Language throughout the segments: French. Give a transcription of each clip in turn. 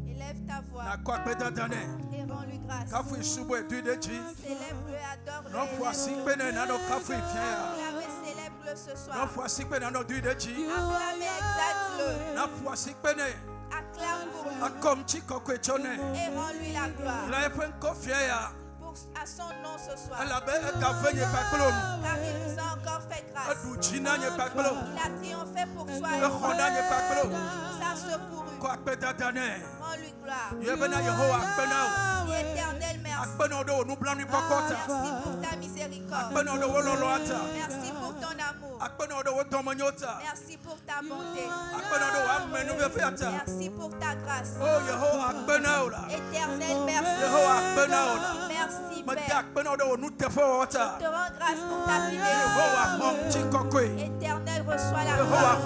Élève ta voix et rends-lui grâce. Célèbre-le et adore-le. Acclame, célèbre-le ce soir. Acclame, exalte-le. Acclame pour lui et rends-lui la gloire. À son nom ce soir. Car il nous a encore fait grâce. Il a triomphé pour toi et nous a secourus. Rends-lui gloire. Éternel, merci. Merci pour ta miséricorde. Merci pour ton amour. Merci pour ta bonté. Merci pour ta grâce. Éternel, merci. Merci, Père. Je te rends grâce pour ta fidélité. Éternel, reçois la gloire.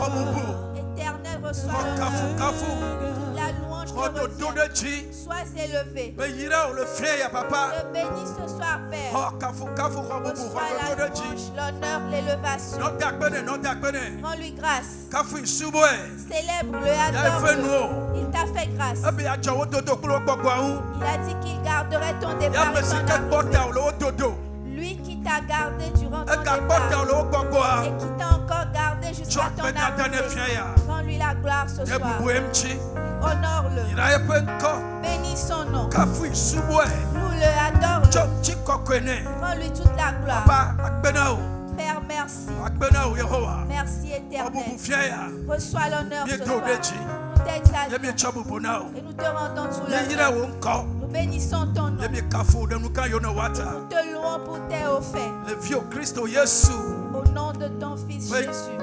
Éternel, reçois la gloire. La louange te revient. Sois élevé. Te bénis ce soir, Père. Reçois la louange, l'honneur, l'élevation. Rends-lui grâce. Célèbre-le, adore-le. Il t'a fait grâce. Il a dit qu'il garderait ton départ et ton arrivée. Lui qui t'a gardé durant ton départ et qui t'a encore gardé jusqu'à ton arrivée. Rends-lui la gloire ce soir. Honore-le. Bénis son nom. Loue-le, adore-le. Rends-lui toute la gloire. Père, merci. Merci éternel. Reçois l'honneur ce soir. Nous t'exaltons et nous te rendons tout l'honneur. Nous bénissons ton nom. Nous te louons pour tes hauts faits. Au nom de ton Fils Jésus,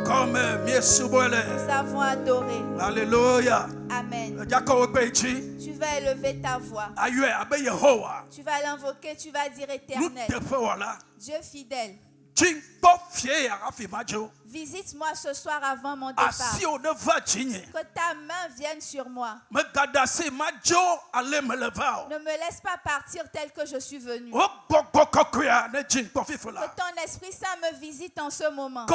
nous avons adoré. Alléluia. Amen. Tu vas élever ta voix. Tu vas l'invoquer, tu vas dire éternel. Dieu fidèle. Visite-moi ce soir avant mon départ. Que ta main vienne sur moi. Ne me laisse pas partir tel que je suis venu. Que ton Esprit Saint me visite en ce moment.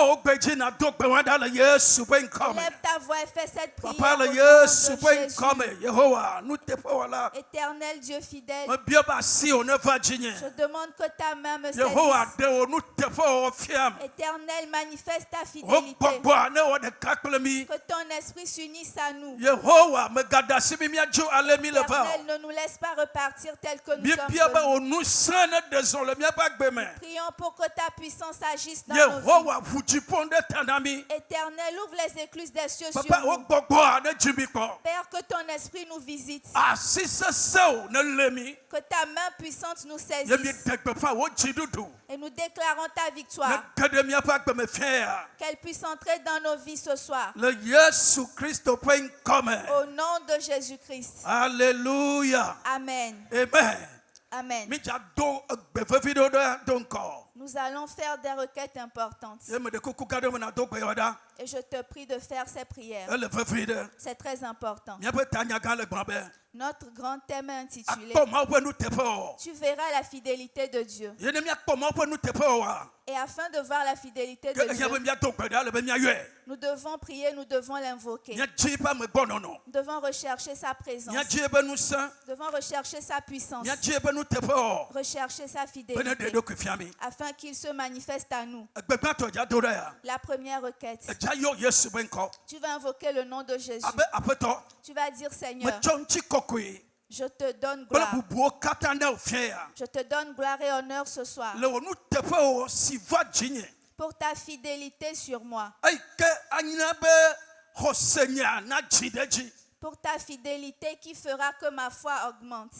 Lève ta voix et fais cette prière au nom de Jésus. Éternel Dieu fidèle, je demande que ta main me saisisse. Éternel, manifeste ta fidélité. Que ton esprit s'unisse à nous. Éternel, ne nous laisse pas repartir tel que nous sommes venus. Prions pour que ta puissance agisse dans nos vies. Éternel, ouvre les écluses des cieux sur nous. Père, que ton esprit nous visite. Que ta main puissante nous saisisse. Et nous déclarons ta victoire. Qu'elle puisse entrer dans nos vies ce soir. Au nom de Jésus-Christ. Alléluia. Amen. Amen. Amen. Nous allons faire des requêtes importantes. Et je te prie de faire ces prières. C'est très important. Notre grand thème est intitulé Tu verras la fidélité de Dieu. Et afin de voir la fidélité de Dieu, nous devons prier, nous devons l'invoquer. Nous devons rechercher sa présence. Nous devons rechercher sa puissance. Rechercher sa fidélité. Afin qu'il se manifeste à nous. La première requête. Tu vas invoquer le nom de Jésus. Tu vas dire Seigneur, je te donne gloire. Je te donne gloire et honneur ce soir. Pour ta fidélité sur moi. Pour ta fidélité qui fera que ma foi augmente.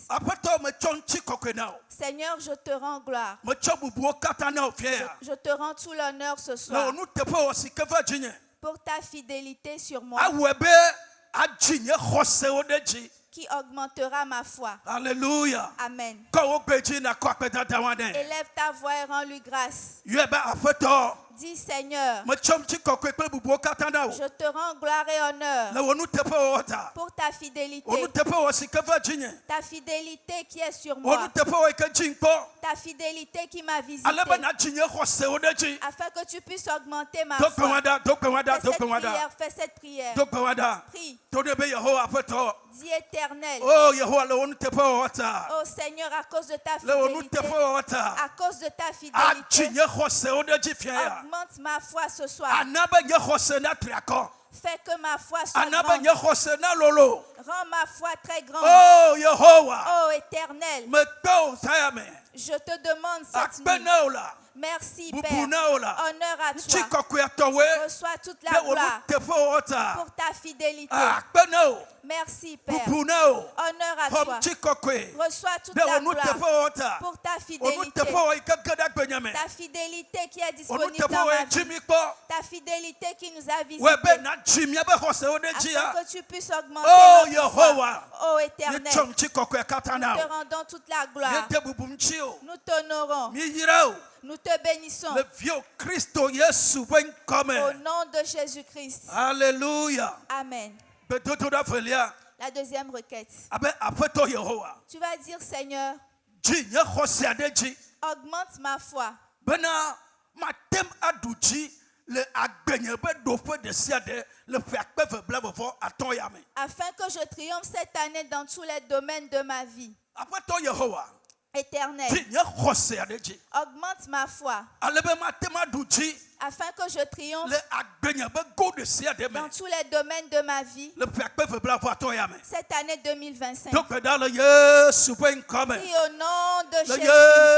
Seigneur, je te rends gloire. Je te rends tout l'honneur ce soir. Pour ta fidélité sur moi. Qui augmentera ma foi. Alléluia. Amen. Élève ta voix et rends-lui grâce. Dis Seigneur, je te rends gloire et honneur pour ta fidélité. Ta fidélité qui est sur moi. Ta fidélité qui m'a visité. Afin que tu puisses augmenter ma foi. Fais cette prière. Prie. Dis éternel. Oh Yehovah, le onu te po wata. Oh Seigneur, à cause de ta Le onu te fidélité, po wata. à cause de ta fidélité, Achi nye khose o de jifia ya. augmente ma foi ce soir. Anabe nye khose na triako. Fais que ma foi soit Anabe grande. nye khose na lolo. Rends ma foi très grande. Oh Yehovah. Oh Éternel, Me to sayame. je te demande cette nuit. Akpena ola. Merci Père. Bubuna ola. Honneur à toi. Chikokuya towe. Reçois toute Le la onu gloire te po wata. pour ta fidélité. Akpena o. Merci Père. Bubuna o. Honneur à Hom toi. chikokwe. Reçois toute Le la onu te po gloire wata. pour ta Onu fidélité. te po ikagada gbenyame. Ta fidélité qui est Onu disponible te dans po ma vie. jimi ko. Ta fidélité qui nous a visités. Webe na jimi abe khose o de jia. Afin que tu puisses augmenter Oh notre foi. Yehovah. Oh Ye Éternel, chom chikokwe katana nous o. te rendons toute la Ye gloire. te bubumchi o. Nous t'honorons. Mi yira o. Nous te bénissons. Le vieux Christo Yesu ben Au come. nom de Jésus-Christ. Alléluia. Amen. Betoto da felia. La deuxième requête. Abe apeto Yehovah. Tu vas dire, Seigneur, Ji nye khose ade ji. augmente ma foi. Bena matem aduji le agbenye be dofe de siade le fiakpe veble befo aton yame. Afin que je triomphe cette année dans tous les domaines de ma vie. Apeto Yehovah. Éternel, Ji nye khose ade ji. augmente ma foi. Alebe matem aduji Afin que je triomphe le agbenye be go de siade me. dans tous les domaines de ma vie. Le fiakpe veble befo aton yame. Cette année 2025. Donc da le Yesu ben come. Prie au nom de Le Jésus.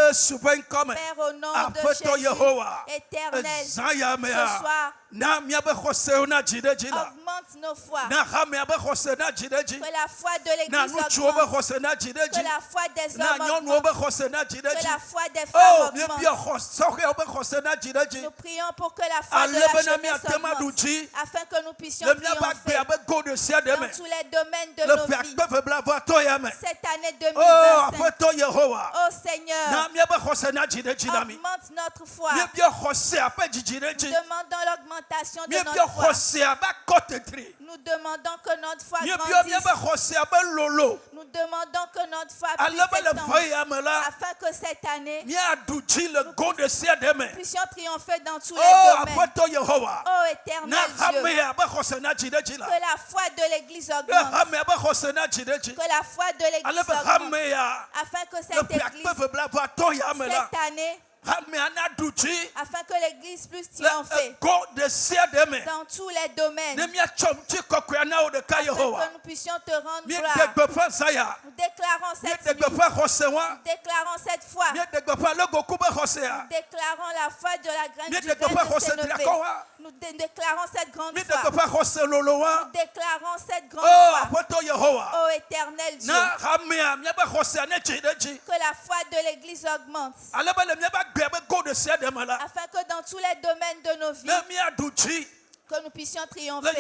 Yesu ben come. Père, au nom de Apeto Jésus. Yehovah. Éternel, Zayame ce ya. soir, Na miabe khose ona jide jila. augmente nos foi. Na ha miabe khose na jide ji. Que la foi de Na l'Église nuchu obe augmente. khose na jide Que ji. la foi des Na hommes nyonu obe augmente. khose na jide Que ji. la foi des Oh, femmes mi augmente. bi khose soke obe khose na jide ji. Nous prions pour que la foi de Alebe la na mi jeunesse atema augmente. duji. Afin que nous puissions Le miabe gbe triompher abe go de sia de dans me. tous les domaines de Le nos fiak vies. pe febla va to ya me. Cette année Oh, 2025. apeto Yehovah. Oh Seigneur, Na miabe khose na jide ji na mi. augmente notre foi. Mi bi khose ape jide ji. Demandons l'augmentation Mi de bi notre foi. khose abe kote tri. Nous demandons que notre foi Mi bi grandisse. khose abe lolo. Nous demandons que notre foi puisse Alebe le s'étendre. feuille ya me la. Afin que cette année, Mi aduji le go de sia de me. nous puissions triompher dans tous Oh, les domaines. apeto Yehovah. Oh Na éternel hame Dieu, abe khose na jide ji la. que la foi de l'Église Le augmente. hame abe khose na jide ji. Que la foi de l'Église Alebe augmente. hame ya. Afin que Le cette fiak Église, pe febla va to ya me la. cette année, Hame ana duji. afin que l'Église puisse Le triompher go de sia de me. dans tous les domaines. Ne mi chom chi kokwe na o de ka Afin Yehovah. que nous puissions te rendre Mi gloire. de gbe fa saya. Nous déclarons Mi cette de gbe nuit. fa khose wa. Nous déclarons cette foi. Mi de gbe fa le go ku be khose ya. Nous déclarons la foi de la graine Mi du de gbe fa grain de khose Sénévé. triako wa. Nous déclarons cette grande Mi de foi. gbe fa khose lolo wa. Nous déclarons cette grande Oh, foi. apoto Yehovah. Ô éternel Dieu, Na hame ya mi be khose ne chi de ji. que la foi de l'Église augmente. Alebe le mi ba gbe be go de sia de me la. Afin que dans tous les domaines de nos vies, Ne mi aduji. que nous puissions Le triompher.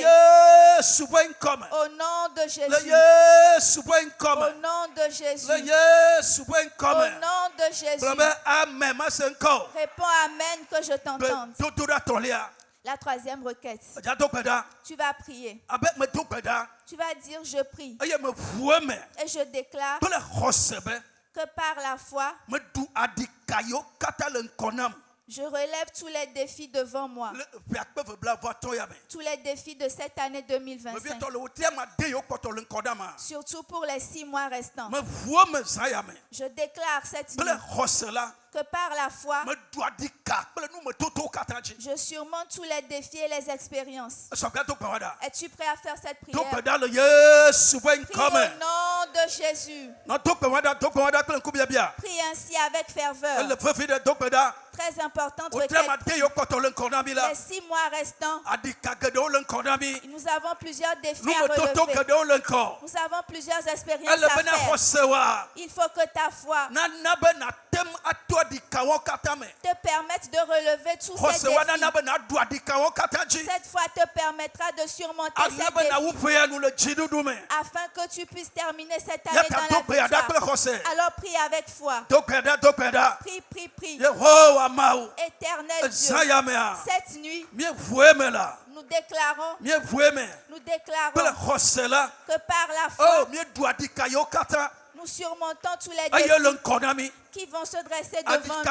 Yesu ben come. Au nom de Le Jésus. Yesu ben Au come. nom de Jésus. Le Yesu ben Au come. nom de Jésus. Blame amen ma senko. Réponds Amen que je t'entende. Tout da tolia. La troisième requête. Ja do peda. Tu vas prier. Abe me do peda. Tu vas dire je prie. Eye me vue me. Et je déclare Bele khose be. que par la foi, Me du adikayo kata le nkonam. je relève tous les défis devant moi. Le fiakpe ve bla va to ya me. Tous les défis de cette année Me bi 2025. to le otia ma de yo poto le nkodama. Surtout pour les 6 mois restants. Me vue me za ya me. Je déclare cette nuit Bele khose la. que par la foi, Me du adika. Bele nu me toto kata ji. je surmonte tous les défis et les expériences. So ga do pawada. Es-tu prêt à faire cette Do prière? peda le Yesu ben Prie come. au nom de Jésus. No do pawada klen kubia bia. Prie ainsi avec ferveur. Le fefi de do peda. Très importante Otia ma requête. de yo poto le nkonami la. Les 6 mois restants, Adika gede o le nkonami. nous avons plusieurs défis Nu à me toto relever. gede o le nko. Nous avons plusieurs expériences Elle à bena faire. khose wa. Il faut que ta foi Na be na tem ato adika wo kata me. te permette de relever tous ces Khose wa na défis. be na du adika wo kata ji. Cette foi te permettra de surmonter ces Ana be na défis wupe ya nu le jidudu me. afin que tu puisses terminer cette Ya année ta dans do pe la ya da pe victoire. khose. Alors prie avec foi. Do peda do peda. Prie, prie, prie. Yehowa mau. Éternel Dieu, Zaya me a. cette nuit, Mi vue me la. nous déclarons, Mi vue me. nous Bele déclarons khose la. que par la Oh, foi, mi du adika yo kata. nous surmontons tous les Aye le défis nkonami. qui vont se dresser devant nous.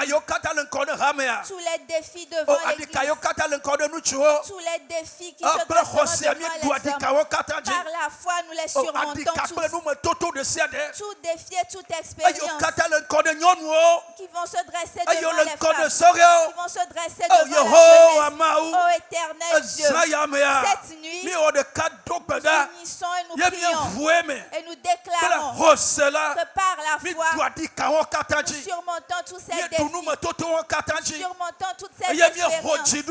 Tous les défis devant l'Église. Tous les défis qui se dresseront devant les hommes. Par la foi, nous les surmontons tous. Tout défi et toute expérience qui vont se dresser devant les femmes, qui vont se dresser devant la jeunesse. Ô éternel Dieu, cette nuit, nous unissons et nous prions et nous déclarons que par la foi, nous surmontons tous ces défis, nous surmontons toutes ces expériences et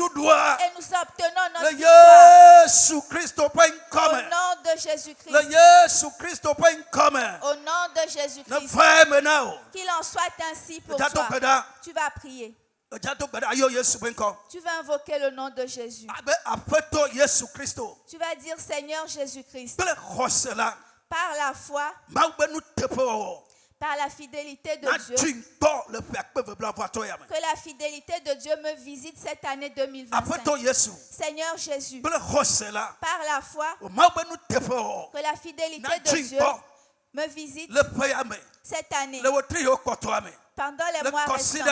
nous obtenons notre victoire. Au nom de Jésus-Christ. Au nom de Jésus-Christ. Qu'il en soit ainsi pour toi. Tu vas prier. Tu vas invoquer le nom de Jésus. Tu vas dire Seigneur Jésus-Christ. Par la foi, par la fidélité de Dieu, que la fidélité de Dieu me visite cette année 2025. Seigneur Jésus, par la foi, que la fidélité de Dieu me visite cette année. Pendant les mois restants,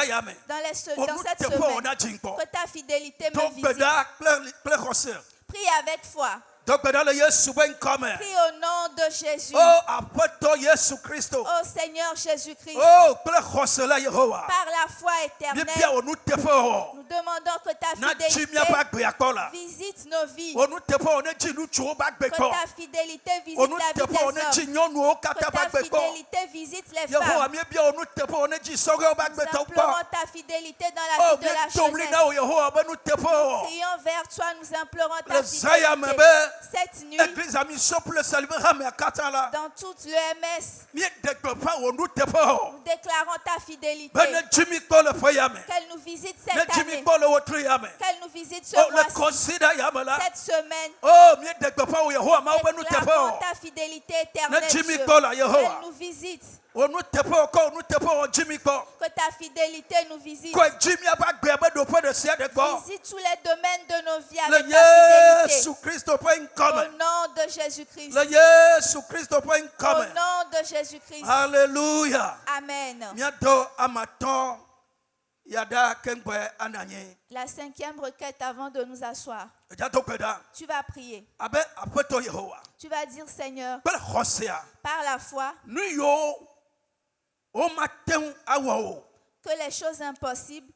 dans cette semaine, que ta fidélité me visite. Prie avec foi. Prie au nom de Jésus. Oh Seigneur Jésus-Christ. Par la foi éternelle, nous demandons que ta fidélité visite nos vies. Que ta fidélité visite la vie des hommes. Que ta fidélité visite les femmes. Nous implorons ta fidélité dans la vie de la jeunesse. Prions vers toi, nous implorons ta fidélité. Cette nuit, dans toute l'EMS, nous déclarons ta fidélité. Qu'elle nous visite cette année. Qu'elle nous visite ce mois-ci, cette semaine. Nous déclarons ta fidélité éternelle, Dieu. Qu'elle nous visite. Que ta fidélité nous visite. Visite tous les domaines de nos vies avec ta fidélité. Au nom de Jésus-Christ. Au nom de Jésus-Christ. Alléluia. Amen. La 5e requête avant de nous asseoir. Tu vas prier. Tu vas dire Seigneur, par la foi, que les choses impossibles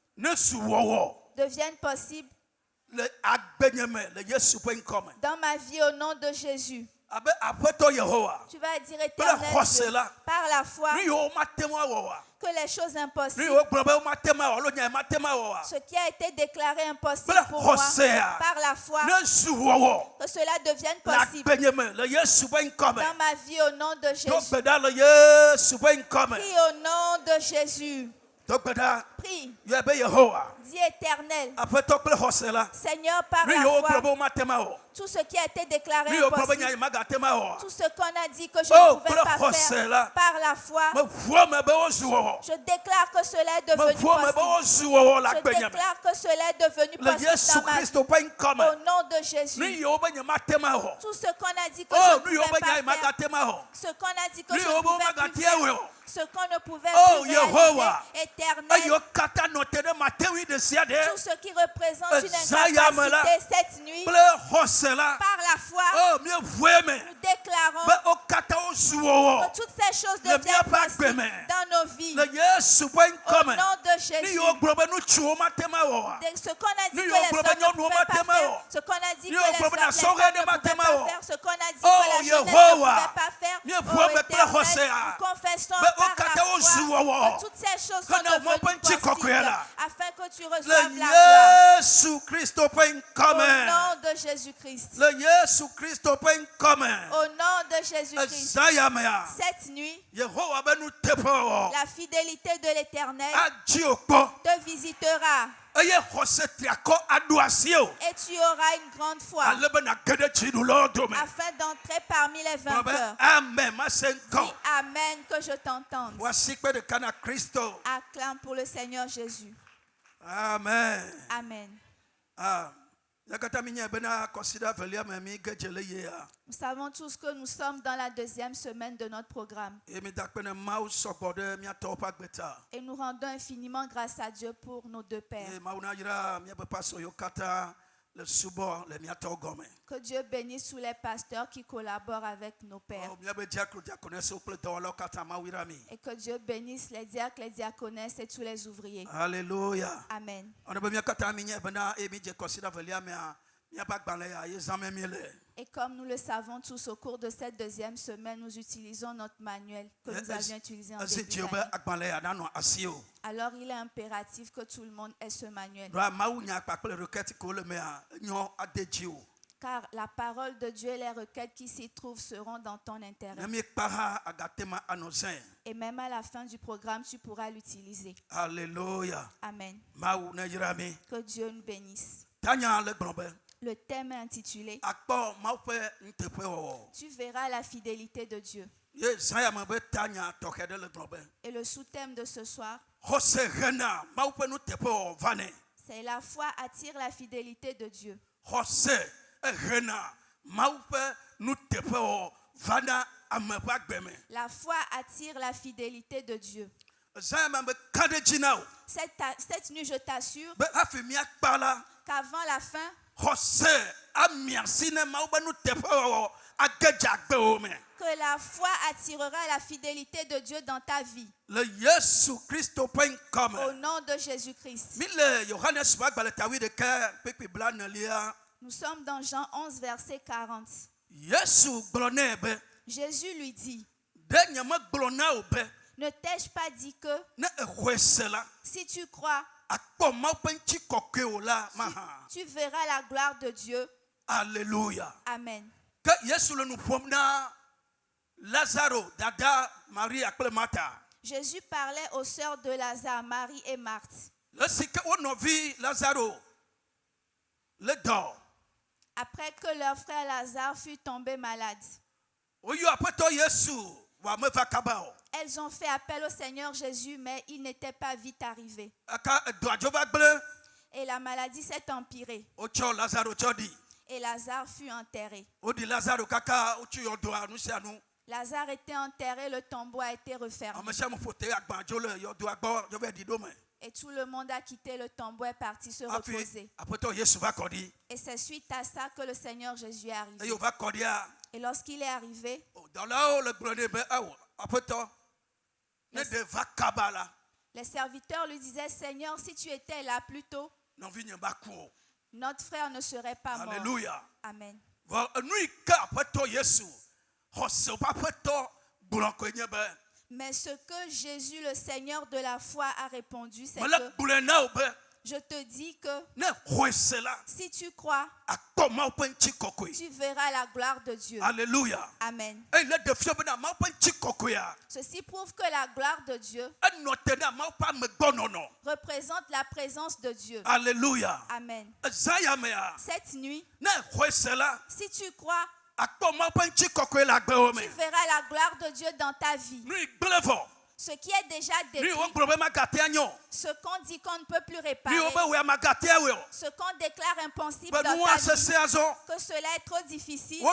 deviennent possibles dans ma vie au nom de Jésus. Tu vas dire éternel Dieu, par la foi, que les choses impossibles, ce qui a été déclaré impossible pour moi, par la foi, que cela devienne possible dans ma vie au nom de Jésus. Prie au nom de Jésus. Prie. Dis éternel. Seigneur, par la foi, tout ce qui a été déclaré impossible, tout ce qu'on a dit que je ne pouvais pas faire, par la foi, je déclare que cela est devenu possible. Je déclare que cela est devenu possible dans ma vie. Au nom de Jésus. Tout ce qu'on a dit que je ne pouvais pas faire, ce qu'on a dit que je ne pouvais plus faire, ce qu'on ne pouvait plus réaliser, éternel, tout ce qui représente une incapacité cette nuit, par la foi, nous déclarons que toutes ces choses deviennent possibles dans nos vies. Au nom de Jésus. Ce qu'on a dit que les hommes ne pouvaient pas faire, ce qu'on a dit que les femmes ne pouvaient pas faire, ce qu'on a dit que la jeunesse ne pouvait pas faire, oh éternel, nous confessons par la foi que toutes ces choses sont devenues possibles afin que tu reçoives la gloire. Au nom de Jésus-Christ. Au nom de Jésus-Christ. Cette nuit, la fidélité de l'Éternel te visitera. Et tu auras une grande foi afin d'entrer parmi les vainqueurs. Dis Amen, que je t'entende. Acclame pour le Seigneur Jésus. Amen. Amen. Nous savons tous que nous sommes dans la deuxième semaine de notre programme. Et nous rendons infiniment grâce à Dieu pour nos deux pères. Que Dieu bénisse tous les pasteurs qui collaborent avec nos pères. Et que Dieu bénisse les diacres, les diaconesses et tous les ouvriers. Alléluia. Amen. Et comme nous le savons tous, au cours de cette deuxième semaine, nous utilisons notre manuel que nous avions utilisé en début d'année. Alors il est impératif que tout le monde ait ce manuel. Car la parole de Dieu et les requêtes qui s'y trouvent seront dans ton intérêt. Et même à la fin du programme, tu pourras l'utiliser. Alléluia. Amen. Que Dieu nous bénisse. Le thème est intitulé Tu verras la fidélité de Dieu. Et le sous-thème de ce soir, c'est la foi attire la fidélité de Dieu. La foi attire la fidélité de Dieu. Cette nuit, je t'assure qu'avant la fin, que la foi attirera la fidélité de Dieu dans ta vie. Au nom de Jésus-Christ. Nous sommes dans Jean 11, verset 40. Jésus lui dit, ne t'ai-je pas dit que si tu crois, tu verras la gloire de Dieu. Alléluia. Amen. Jésus parlait aux sœurs de Lazare, Marie et Marthe. Après que leur frère Lazare fut tombé malade, elles ont fait appel au Seigneur Jésus, mais il n'était pas vite arrivé. Et la maladie s'est empirée. Et Lazare fut enterré. Lazare était enterré, le tombeau a été refermé. Et tout le monde a quitté le tombeau et est parti se reposer. Et c'est suite à ça que le Seigneur Jésus est arrivé. Et lorsqu'il est arrivé, les serviteurs lui disaient, Seigneur, si tu étais là plus tôt, notre frère ne serait pas mort. Alléluia. Amen. Mais ce que Jésus, le Seigneur de la foi, a répondu, c'est que je te dis que si tu crois, tu verras la gloire de Dieu. Alléluia. Amen. Ceci prouve que la gloire de Dieu représente la présence de Dieu. Alléluia. Amen. Cette nuit, si tu crois, tu verras la gloire de Dieu dans ta vie. Ce qui est déjà détruit, ce qu'on dit qu'on ne peut plus réparer, ce qu'on déclare impossible dans ta vie, que cela est trop difficile,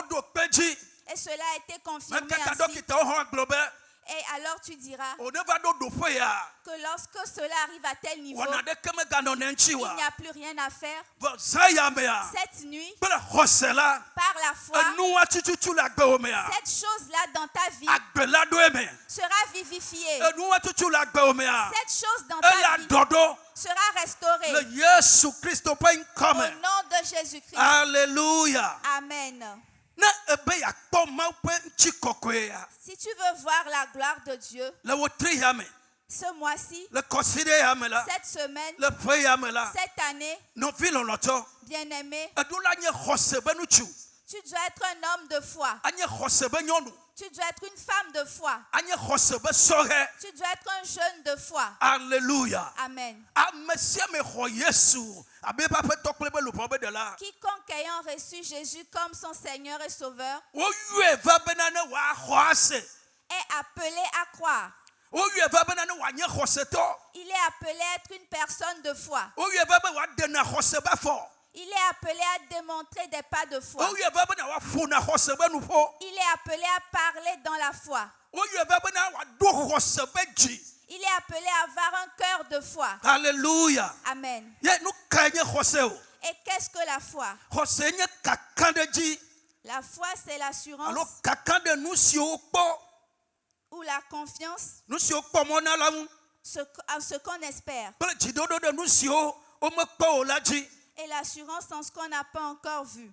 et cela a été confirmé ainsi. Et alors tu diras que lorsque cela arrive à tel niveau, il n'y a plus rien à faire. Cette nuit, par la foi, cette chose-là dans ta vie sera vivifiée. Cette chose dans ta vie sera restaurée. Au nom de Jésus-Christ. Alléluia. Amen. Si tu veux voir la gloire de Dieu, ce mois-ci, cette semaine, cette année, bien-aimé, tu dois être un homme de foi. Tu dois être une femme de foi. Tu dois être un jeune de foi. Alléluia. Amen. Quiconque ayant reçu Jésus comme son Seigneur et Sauveur est appelé à croire. Il est appelé à être une personne de foi. Il est appelé à démontrer des pas de foi. Il est appelé à parler dans la foi. Il est appelé à avoir un cœur de foi. Alléluia. Amen. Et qu'est-ce que la foi? La foi, c'est l'assurance ou la confiance en ce qu'on espère. Et l'assurance en ce qu'on n'a pas encore vu.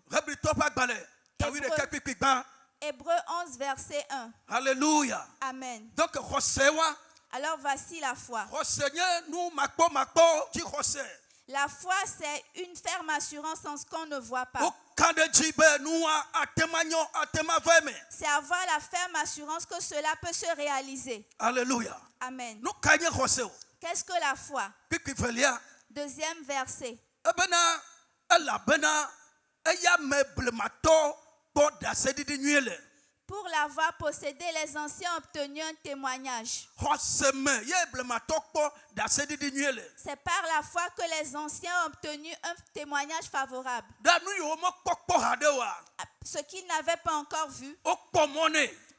Hébreux 11, verset 1. Alléluia. Amen. Donc, alors voici la foi. La foi, c'est une ferme assurance en ce qu'on ne voit pas. C'est avoir la ferme assurance que cela peut se réaliser. Alléluia. Amen. Qu'est-ce que la foi? Deuxième verset. Pour l'avoir possédé, les anciens ont obtenu un témoignage. C'est par la foi que les anciens ont obtenu un témoignage favorable. Ce qu'ils n'avaient pas encore vu,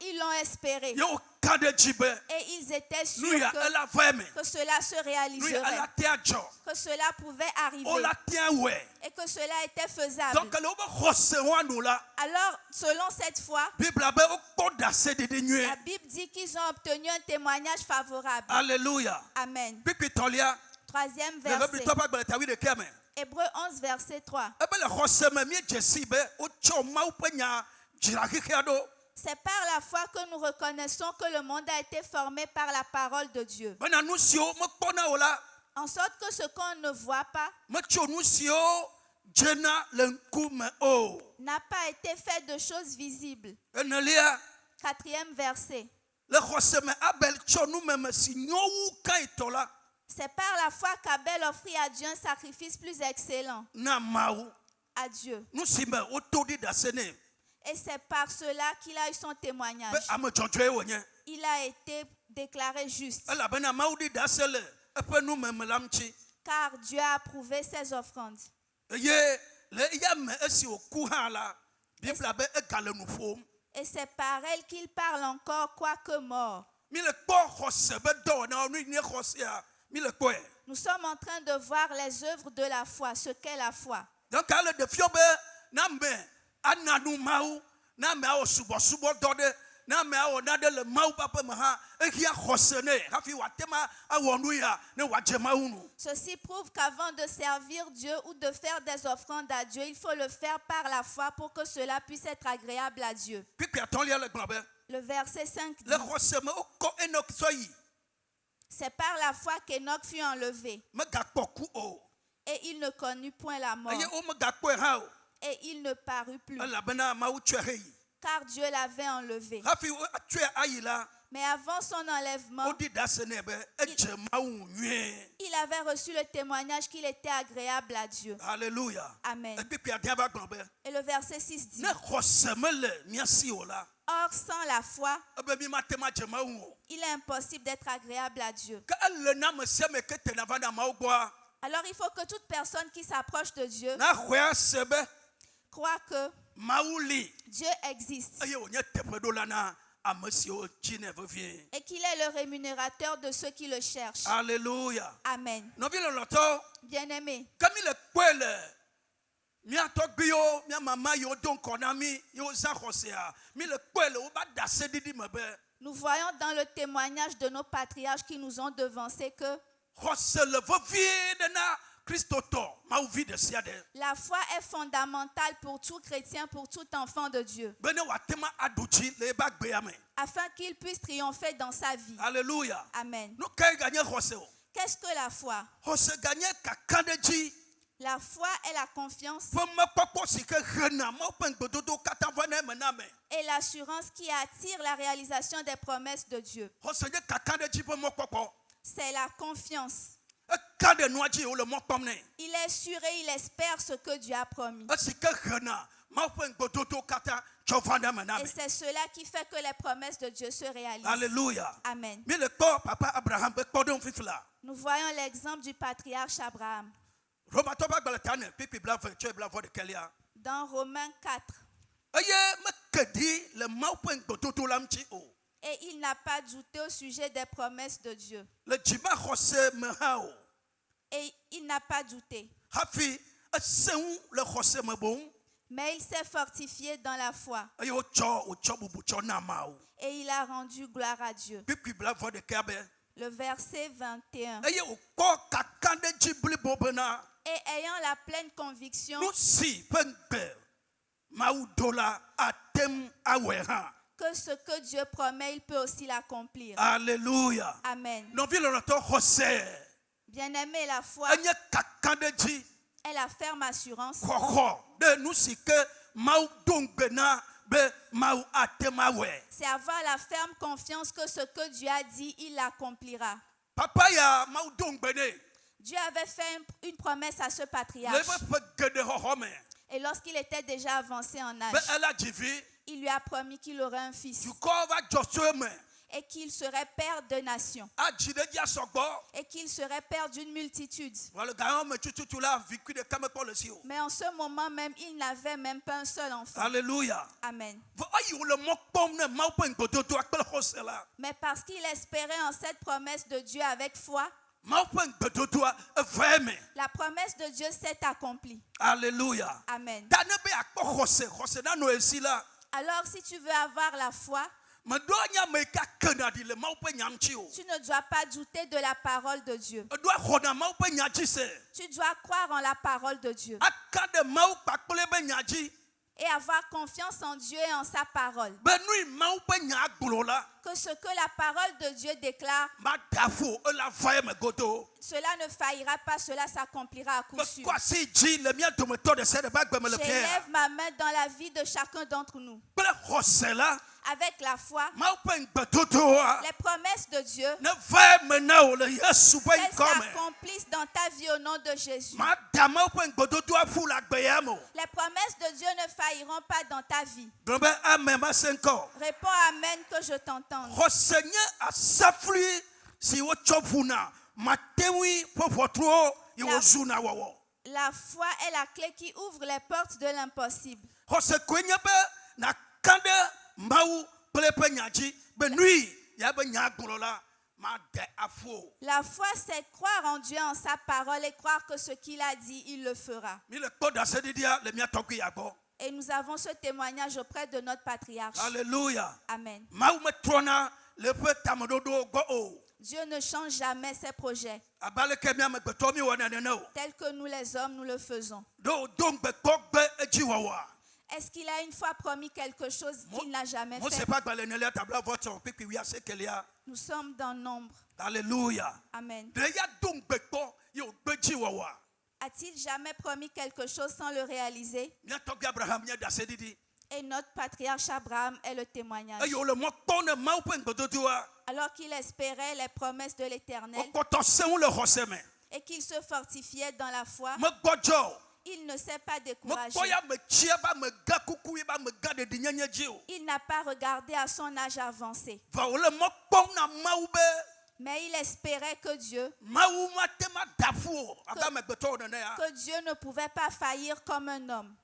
ils l'ont espéré. Et ils étaient sûrs que cela se réaliserait, que cela pouvait arriver et que cela était faisable. Alors, selon cette foi, la Bible dit qu'ils ont obtenu un témoignage favorable. Alléluia. Amen. Troisième verset. Hébreux 11, verset 3. C'est par la foi que nous reconnaissons que le monde a été formé par la parole de Dieu. En sorte que ce qu'on ne voit pas n'a pas été fait de choses visibles. Quatrième verset. C'est par la foi qu'Abel offrit à Dieu un sacrifice plus excellent. À Dieu. Et c'est par cela qu'il a eu son témoignage. Il a été déclaré juste. Car Dieu a approuvé ses offrandes. Et c'est par elle qu'il parle encore, quoique mort. Nous sommes en train de voir les œuvres de la foi, ce qu'est la foi. Ceci prouve qu'avant de servir Dieu ou de faire des offrandes à Dieu, il faut le faire par la foi pour que cela puisse être agréable à Dieu. Le verset 5 dit: c'est par la foi qu'Enoch fut enlevé. Et il ne connut point la mort. Et il ne parut plus. Car Dieu l'avait enlevé. Mais avant son enlèvement, il avait reçu le témoignage qu'il était agréable à Dieu. Alléluia. Amen. Et le verset 6 dit: or, sans la foi, il est impossible d'être agréable à Dieu. Alors il faut que toute personne qui s'approche de Dieu croit que Dieu existe et qu'il est le rémunérateur de ceux qui le cherchent. Alléluia. Amen. Bien-aimé, nous voyons dans le témoignage de nos patriarches qui nous ont devancés que la foi est fondamentale pour tout chrétien, pour tout enfant de Dieu, afin qu'il puisse triompher dans sa vie. Alléluia. Amen. Qu'est-ce que la foi? La foi est la confiance et l'assurance qui attire la réalisation des promesses de Dieu. C'est la confiance. Il est sûr et il espère ce que Dieu a promis. Et c'est cela qui fait que les promesses de Dieu se réalisent. Alléluia. Amen. Nous voyons l'exemple du patriarche Abraham. Dans Romains 4. Et il n'a pas douté au sujet des promesses de Dieu. Et il n'a pas douté. Mais il s'est fortifié dans la foi. Et il a rendu gloire à Dieu. Le verset 21. Et ayant la pleine conviction que ce que Dieu promet, il peut aussi l'accomplir. Alléluia. Amen. Bien-aimé, la foi est la ferme assurance c'est avoir la ferme confiance que ce que Dieu a dit, il l'accomplira. Dieu avait fait une promesse à ce patriarche. Et lorsqu'il était déjà avancé en âge, il lui a promis qu'il aurait un fils et qu'il serait père de nations et qu'il serait père d'une multitude. Mais en ce moment même, il n'avait même pas un seul enfant. Alléluia. Amen. Mais parce qu'il espérait en cette promesse de Dieu avec foi, la promesse de Dieu s'est accomplie. Alléluia. Amen. Alors si tu veux avoir la foi, tu ne dois pas douter de la parole de Dieu. Tu dois croire en la parole de Dieu et avoir confiance en Dieu et en sa parole. Que ce que la parole de Dieu déclare, cela ne faillira pas, cela s'accomplira à coup sûr. J'élève ma main dans la vie de chacun d'entre nous. Avec la foi, les promesses de Dieu, elles s'accomplissent dans ta vie au nom de Jésus. Les promesses de Dieu ne failliront pas dans ta vie. Réponds Amen que je t'entende. La foi est la clé qui ouvre les portes de l'impossible. La foi, c'est croire en Dieu, en sa parole et croire que ce qu'il a dit, il le fera. Et nous avons ce témoignage auprès de notre patriarche. Alléluia. Amen. Dieu ne change jamais ses projets. Tel que nous les hommes, nous le faisons. Est-ce qu'il a une fois promis quelque chose qu'il n'a jamais fait? Nous sommes dans nombre. Alléluia. Amen. A-t-il jamais promis quelque chose sans le réaliser? Et notre patriarche Abraham est le témoignage. Alors qu'il espérait les promesses de l'Éternel et qu'il se fortifiait dans la foi, il ne s'est pas découragé. Il n'a pas regardé à son âge avancé. Mais il espérait que Dieu ne pouvait pas faillir comme un homme.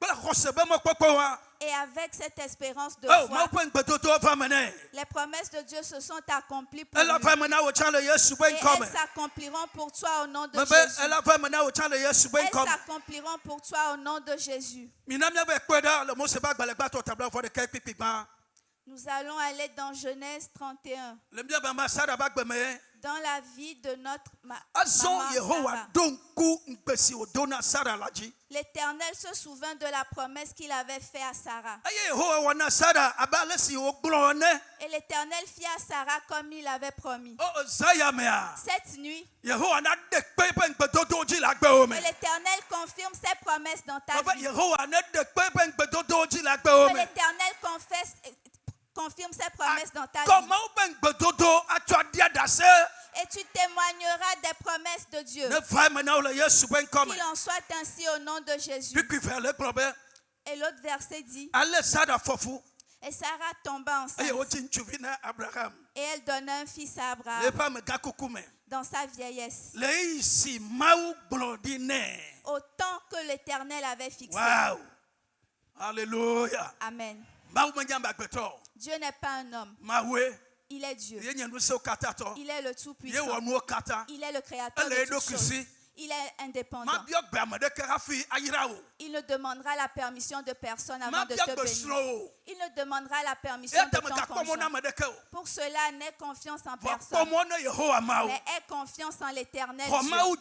Et avec cette espérance de foi, les promesses de Dieu se sont accomplies pour lui. Et elles s'accompliront pour toi au nom de Jésus. Elles s'accompliront pour toi au nom de Jésus. Nous allons aller dans Genèse 31. Dans la vie de notre maman Sarah. L'Éternel se souvint de la promesse qu'il avait faite à Sarah. Et l'Éternel fit à Sarah comme il avait promis. Cette nuit, et l'Éternel confirme ses promesses dans ta vie. Que l'Éternel confirme ses promesses dans ta vie. Et tu témoigneras des promesses de Dieu. Qu'il en soit ainsi au nom de Jésus. Et l'autre verset dit, et Sarah tomba enceinte. Et elle donna un fils à Abraham. dans sa vieillesse, autant que l'Éternel avait fixé. Wow. Alléluia. Amen. Dieu n'est pas un homme. Il est Dieu. Il est le Tout-Puissant. Il est le Créateur de toutes choses. Il est indépendant. Il ne demandera la permission de personne avant de te bénir. Il ne demandera la permission de ton conjoint. Pour cela, n'aie confiance en personne, mais aie confiance en l'Éternel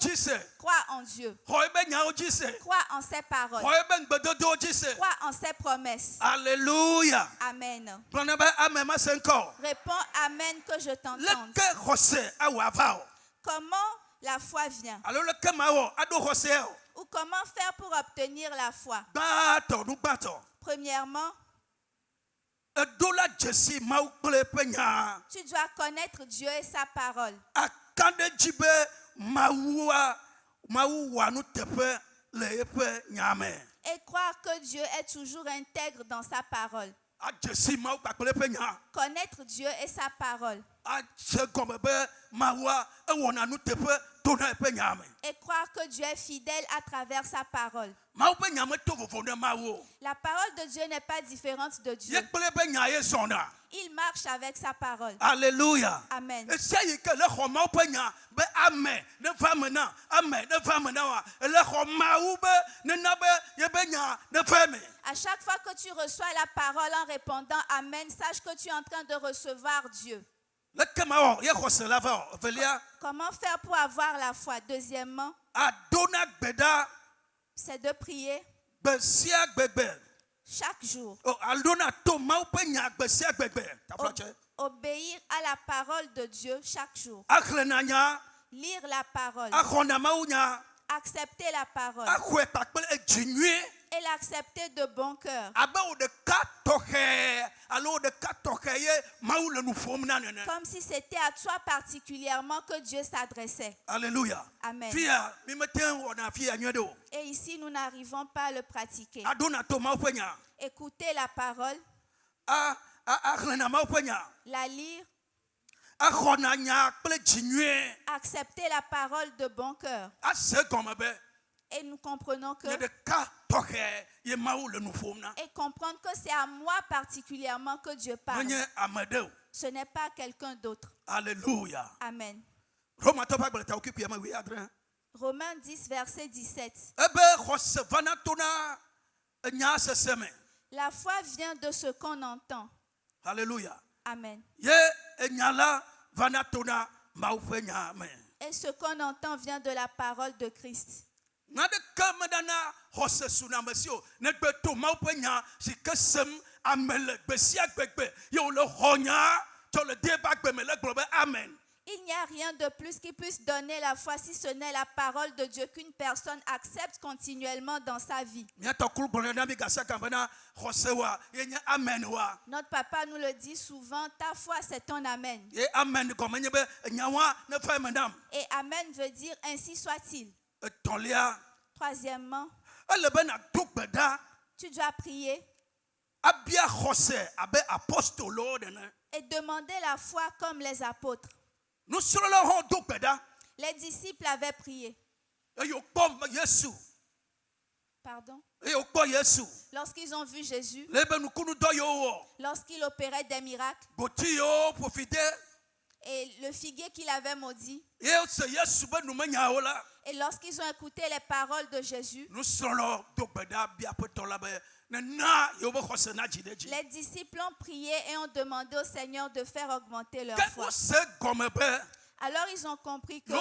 Dieu. Crois en Dieu. Crois en ses paroles. Crois en ses promesses. Alléluia. Amen. Réponds Amen que je t'entende. Comment la foi vient? Ou comment faire pour obtenir la foi? Premièrement, tu dois connaître Dieu et sa parole. Et croire que Dieu est toujours intègre dans sa parole. Connaître Dieu et sa parole. Et croire que Dieu est fidèle à travers sa parole. La parole de Dieu n'est pas différente de Dieu. Il marche avec sa parole. Alléluia. Amen. À chaque fois que tu reçois la parole en répondant Amen, sache que tu es en train de recevoir Dieu. Comment faire pour avoir la foi? Deuxièmement, c'est de prier chaque jour. Obéir à la parole de Dieu chaque jour. Lire la parole. Accepter la parole. Et l'accepter de bon cœur. Comme si c'était à toi particulièrement que Dieu s'adressait. Alléluia. Amen. Et ici, nous n'arrivons pas à le pratiquer. Écouter la parole. La lire. Accepter la parole de bon cœur. Et nous comprenons que et comprendre que c'est à moi particulièrement que Dieu parle. Ce n'est pas quelqu'un d'autre. Alléluia. Amen. Romains 10, verset 17. La foi vient de ce qu'on entend. Alléluia. Amen. Et ce qu'on entend vient de la parole de Christ. Il n'y a rien de plus qui puisse donner la foi si ce n'est la parole de Dieu qu'une personne accepte continuellement dans sa vie. Notre papa nous le dit souvent, ta foi c'est ton amen. Et amen veut dire ainsi soit-il. Troisièmement, tu dois prier et demander la foi comme les apôtres. Les disciples avaient prié. Pardon? Lorsqu'ils ont vu Jésus, lorsqu'il opérait des miracles, et le figuier qu'il avait maudit, et lorsqu'ils ont écouté les paroles de Jésus, les disciples ont prié et ont demandé au Seigneur de faire augmenter leur foi. Alors ils ont compris que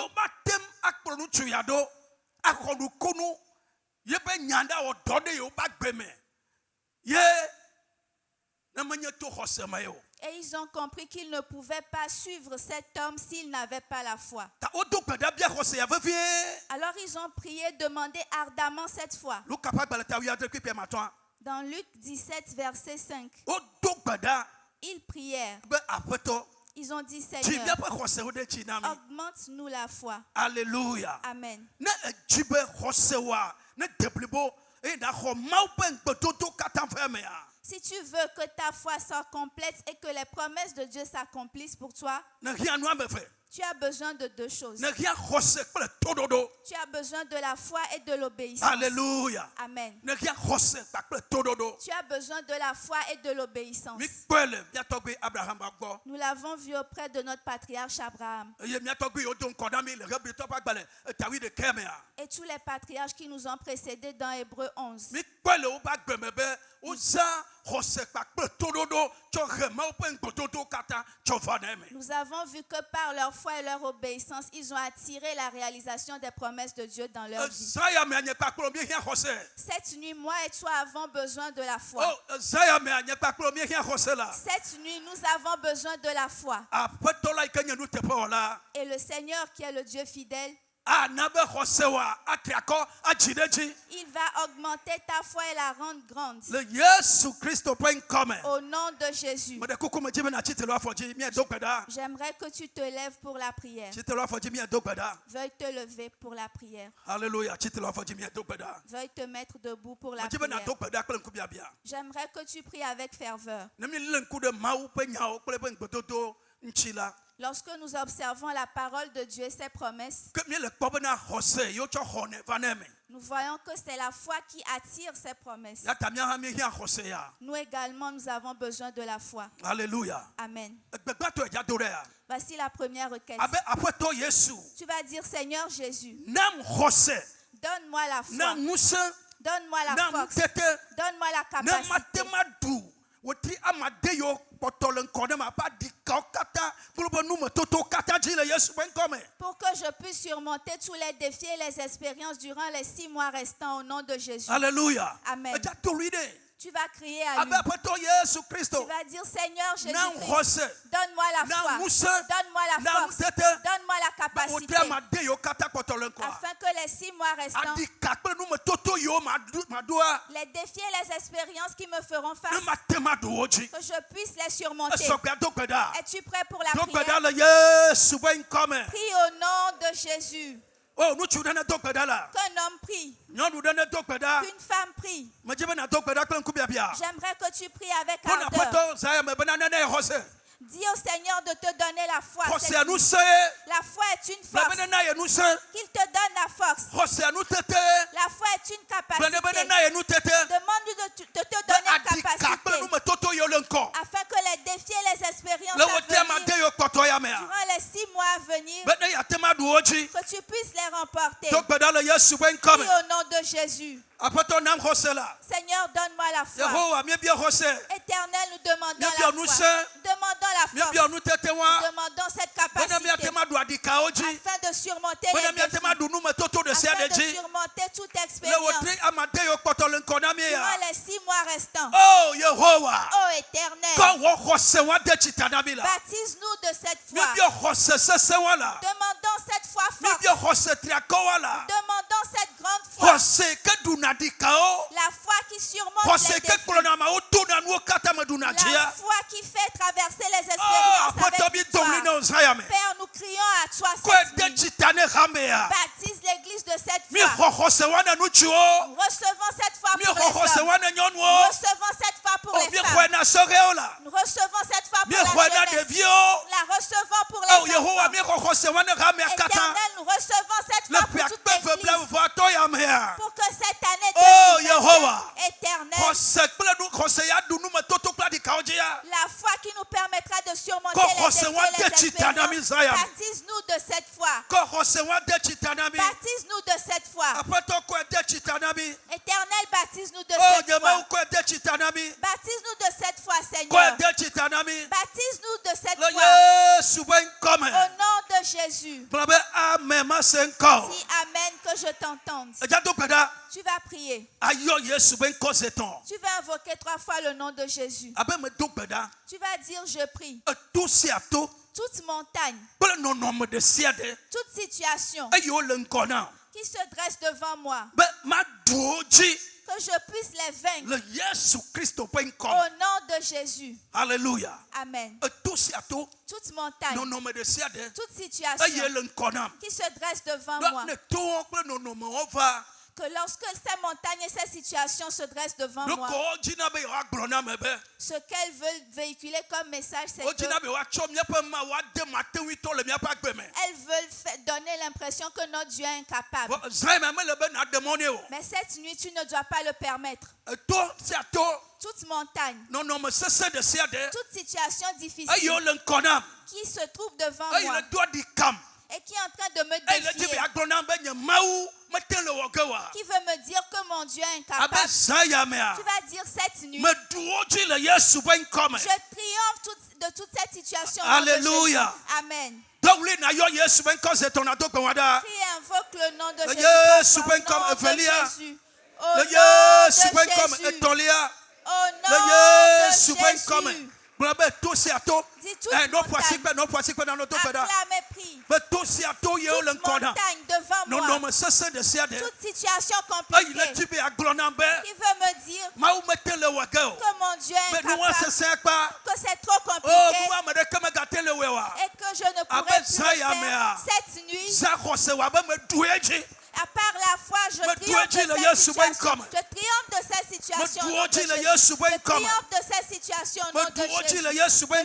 et ils ont compris qu'ils ne pouvaient pas suivre cet homme s'ils n'avaient pas la foi. Alors ils ont prié, demandé ardemment cette foi. Dans Luc 17, verset 5, ils prièrent. Ils ont dit, Seigneur, augmente-nous la foi. Alléluia. Amen. Si tu veux que ta foi soit complète et que les promesses de Dieu s'accomplissent pour toi, Tu as besoin de deux choses. Ne rien rosser pour le tododo. Tu as besoin de la foi et de l'obéissance. Alléluia. Amen. Ne rien rosser pour le tododo. Tu as besoin de la foi et de l'obéissance. Nous l'avons vu auprès de notre patriarche Abraham. Et tous les patriarches qui nous ont précédés dans Hébreux 11. Nous avons vu que par leur foi et leur obéissance, ils ont attiré la réalisation des promesses de Dieu dans leur vie. Cette nuit, moi et toi avons besoin de la foi. Cette nuit, nous avons besoin de la foi. Et le Seigneur, qui est le Dieu fidèle, il va augmenter ta foi et la rendre grande. Au nom de Jésus. J'aimerais que tu te lèves pour la prière. Veuille te lever pour la prière. Alléluia. Veuille te mettre debout pour la prière. J'aimerais que tu pries avec ferveur. Lorsque nous observons la parole de Dieu et ses promesses, nous voyons que c'est la foi qui attire ces promesses. Nous également, nous avons besoin de la foi. Alléluia. Amen. Voici la première requête. Tu vas dire, Seigneur Jésus, donne-moi la foi. Donne-moi la force. Donne-moi la capacité. Pour que je puisse surmonter tous les défis et les expériences durant les 6 mois restants au nom de Jésus. Alléluia. Amen. Tu vas crier à lui. Tu vas dire, Seigneur Jésus-Christ, donne-moi la foi, donne-moi la force, donne-moi la capacité, afin que les 6 mois restants, les défis et les expériences qui me feront face, que je puisse les surmonter. Es-tu prêt pour la prière? Prie au nom de Jésus. Qu'un homme prie. Qu'une femme prie. J'aimerais que tu pries avec ardeur. Dis au Seigneur de te donner la foi. La foi est une force. Qu'il te donne la force. La foi est une capacité. Demande-lui de te donner la capacité. Afin que les défis et les expériences à venir, durant les 6 mois à venir, que tu puisses les remporter. Prie au nom de Jésus. Seigneur, donne-moi la foi. Éternel, nous demandons la foi. Demandons la force. Demandons cette capacité. Afin de surmonter les défis. Afin de surmonter toute expérience. Durant les 6 mois restants. Oh Éternel. Baptise-nous de cette foi. Demandons cette foi forte. Demandons cette grande foi. La foi qui surmonte les défis. La foi qui fait traverser les expériences avec victoire. Père, nous crions à toi cette nuit. Baptise l'église de cette foi. Recevons cette foi pour les hommes. Recevons cette foi pour les femmes. Nous recevons cette foi pour la jeunesse. La recevons pour les enfants. Éternel, nous recevons cette foi pour toute l'église. Pour que cette année éternelle, la foi qui nous permettra de surmonter les défis et les expériences. Baptise-nous de cette foi. Baptise-nous de cette foi. Éternel, baptise-nous de cette foi. Baptise-nous de cette foi, Seigneur. Baptise-nous de cette foi. Au nom de Jésus. Dis Amen, que je t'entende. Tu vas prier. Tu vas invoquer 3 fois le nom de Jésus. Tu vas dire, je prie. Toute montagne, toute situation qui se dresse devant moi, que je puisse les vaincre. Au nom de Jésus. Alléluia. Amen. Toute montagne, toute situation qui se dresse devant moi, Que lorsque ces montagnes et ces situations se dressent devant moi, ce qu'elles veulent véhiculer comme message, c'est que elles veulent donner l'impression que notre Dieu est incapable. Mais cette nuit, tu ne dois pas le permettre. Toute montagne, toute situation difficile qui se trouve devant moi et qui est en train de me défier, qui veut me dire que mon Dieu est incapable, tu vas dire cette nuit, je triomphe de toute cette situation. Alléluia. Amen. Qui invoque le nom de Jésus. Au nom de Jésus. Au nom de Jésus. Dis toute montagne, acclamez, prie. Toute montagne devant moi, toute situation compliquée, qui veut me dire que mon Dieu est incapable, que c'est trop compliqué et que je ne pourrai plus le faire cette nuit. À part la foi, je triomphe de cette situation. Je triomphe de cette situation. Je triomphe de cette situation. Je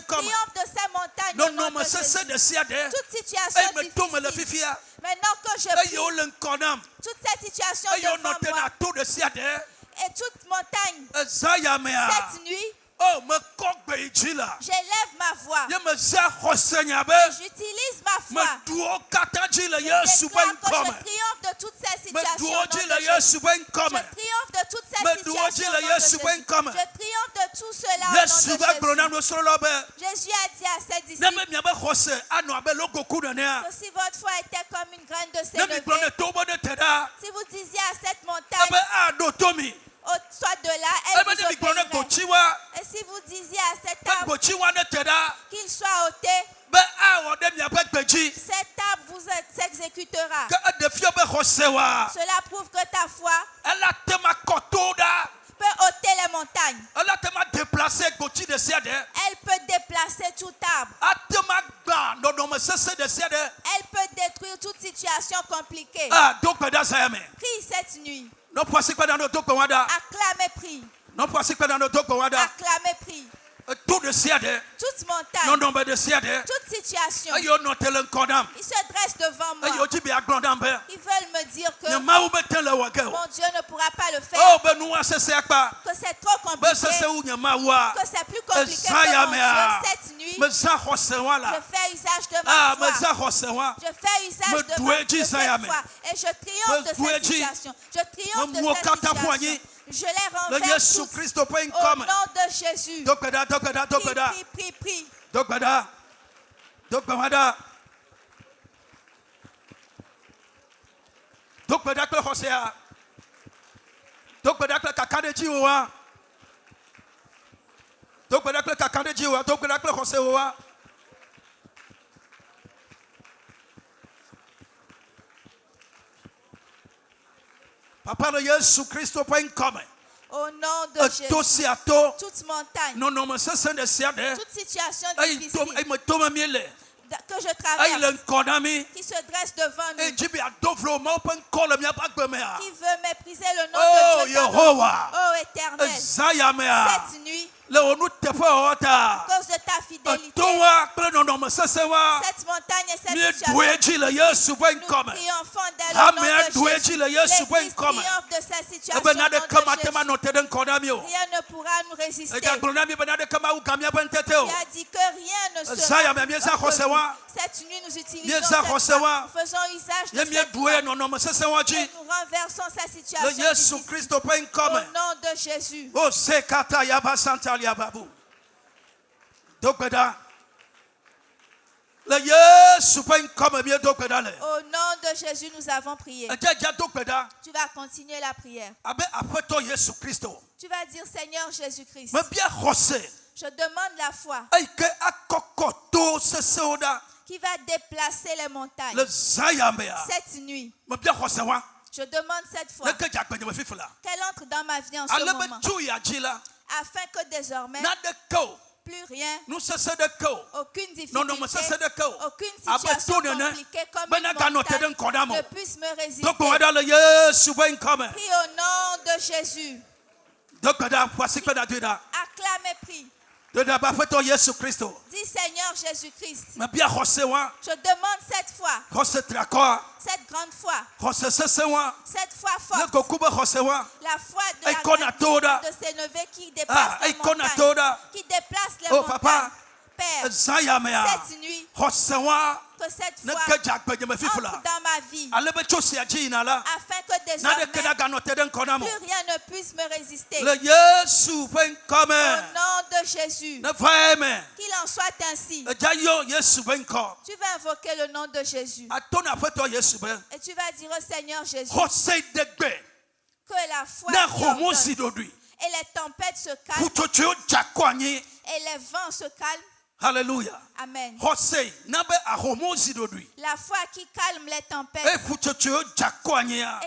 triomphe de ces montagnes. Toute situation difficile. Maintenant que je prie, toute cette situation devant moi et toute montagne cette nuit, j'élève ma voix. J'utilise ma foi. Je déclare que je triomphe de toute cette situation. Je triomphe de toute cette situation. Je triomphe de tout cela au nom de Jésus. Jésus a dit à ses disciples que si votre foi était comme une graine de sénévé, si vous disiez à cette montagne, soit de là, elle vous obéirait. Et si vous disiez à cet arbre qu'il soit ôté, cet arbre vous s'exécutera. Cela prouve que ta foi peut ôter les montagnes. Elle peut déplacer tout arbre. Elle peut détruire toute situation compliquée. Prie cette nuit. Acclamez, prie. Acclamez, prie. Toute montagne, toute situation, ils se dressent devant moi. Ils veulent me dire que mon Dieu ne pourra pas le faire, que c'est trop compliqué, que c'est plus compliqué que mon Dieu. Cette nuit, je fais usage de ma foi. Je fais usage de cette foi. Et je triomphe de cette situation. Je triomphe de cette situation. Je les renverse tous au nom de Jésus. Prie, prie. Papa de Jésus Christ au point commun. Au nom de Jésus, toute montagne, toute situation difficile que je traverse, qui se dresse devant nous, qui veut mépriser le nom de Dieu, oh Éternel, cette nuit, à cause de ta fidélité, cette montagne et cette situation, nous triomphons d'elle au nom de Jésus. L'Église triomphe de cette situation au nom de Jésus. Rien ne pourra nous résister. Tu as dit que rien ne sera contre nous. Cette nuit, nous utilisons cette foi. Nous faisons usage de cette foi. Et nous renversons cette situation difficile. Au nom de Jésus. Au nom de Jésus, nous avons prié. Tu vas continuer la prière. Tu vas dire, Seigneur Jésus-Christ, je demande la foi qui va déplacer les montagnes cette nuit. Je demande cette foi qu'elle entre dans ma vie en ce moment, afin que désormais plus rien, nous cessons de cœur. aucune difficulté, Non, mais ça c'est de cœur. aucune situation compliquée comme une montagne ne puisse me résister. Donc on va dans le Jésus ben comme. Prie au nom de Jésus. Donc voici que tu as. Acclame et prie. De d'abord fait ton Jésus Christ. Dis Seigneur Jésus-Christ. Mais bien recevoir. Je demande cette foi. Recevoir. Cette grande foi. Recevoir. Cette foi forte. Le cocuba recevoir. La foi de la gratitude de ces neveux qui dépassent les montagnes. Qui déplacent les montagnes. Papa. Père. Cette nuit. Recevoir. Que cette foi entre dans ma vie. Afin que désormais plus rien ne puisse me résister. Le Jésus ben comme. Au nom de Jésus. Qu'il en soit ainsi. Tu vas invoquer le nom de Jésus. Et tu vas dire au Seigneur Jésus que la foi et les tempêtes se calment et les vents se calment. Alléluia. Amen. La foi qui calme les tempêtes et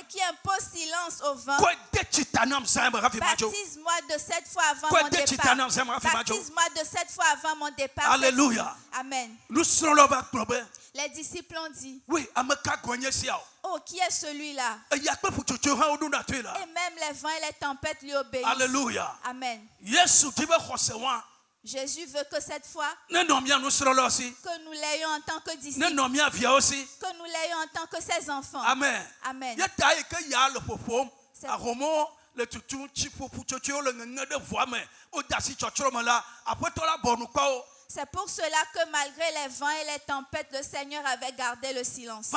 qui impose silence au vent. Baptise-moi de cette foi avant mon départ. Baptise-moi de cette foi avant mon départ. Alléluia. Amen. Les disciples ont dit, oui, oh, qui est celui-là? Et même les vents et les tempêtes lui obéissent. Alléluia. Amen. Jésus veut que cette foi, que nous l'ayons en tant que disciples, que nous l'ayons en tant que ses enfants. Amen. Amen. C'est pour cela que malgré les vents et les tempêtes, le Seigneur avait gardé le silence.